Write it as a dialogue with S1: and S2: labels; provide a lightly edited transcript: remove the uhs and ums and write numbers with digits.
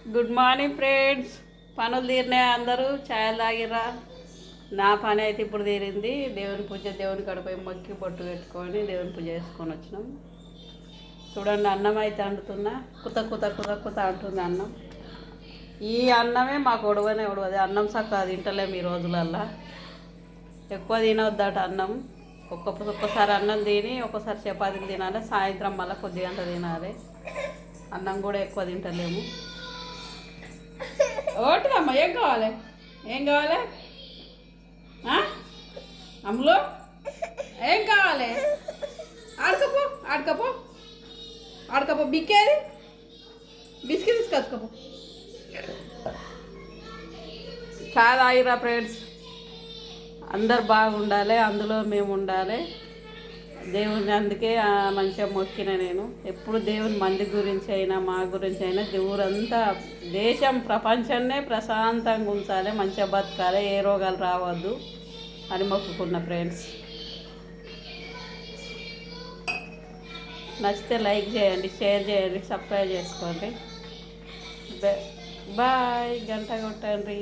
S1: Good morning friends. పనులు తీరినాయి, అందరూ ఛాయలు తాగిరా. నా పని అయితే ఇప్పుడు తీరింది. దేవుని పూజ, దేవుని కడిపోయి మొక్కి బొట్టు పెట్టుకొని దేవుని పూజ చేసుకొని వచ్చినాం. చూడండి, అన్నం అయితే అంటున్నా, కుత కుత కుత కుత అంటుంది అన్నం. ఈ అన్నమే మాకు ఉడవనే ఉడవది. అన్నం చక్కగా తింటలేము ఈ రోజులల్లా. ఎక్కువ తినవద్దట అన్నం. ఒక్కొక్కసారి అన్నం తిని ఒక్కోసారి చపాతీలు తినాలి. సాయంత్రం మళ్ళీ కొద్ది గంట తినాలి. అన్నం కూడా ఎక్కువ తింటలేము. ఓటిదమ్మా, ఏం కావాలి? ఏం కావాలి అమ్ములు? ఏం కావాలి? ఆడకపో ఆడకపో ఆడకపో. బిక్కేది బిస్కెట్ తీసుకొచ్చుకోపో. చాలా తాగిరా ఫ్రెండ్స్. అందరు బాగుండాలి, అందులో మేము ఉండాలి. దేవుని అందుకే మంచిగా మొక్కిన నేను. ఎప్పుడు దేవుని మంది గురించి అయినా మా గురించి అయినా ఊరంతా, దేశం, ప్రపంచాన్నే ప్రశాంతంగా ఉంచాలి, మంచిగా బతకాలి, ఏ రోగాలు రావద్దు అని మొక్కుకున్న ఫ్రెండ్స్. నచ్చితే లైక్ చేయండి, షేర్ చేయండి, సబ్స్క్రైబ్ చేసుకోండి. బాయ్. గంట కొట్టండి.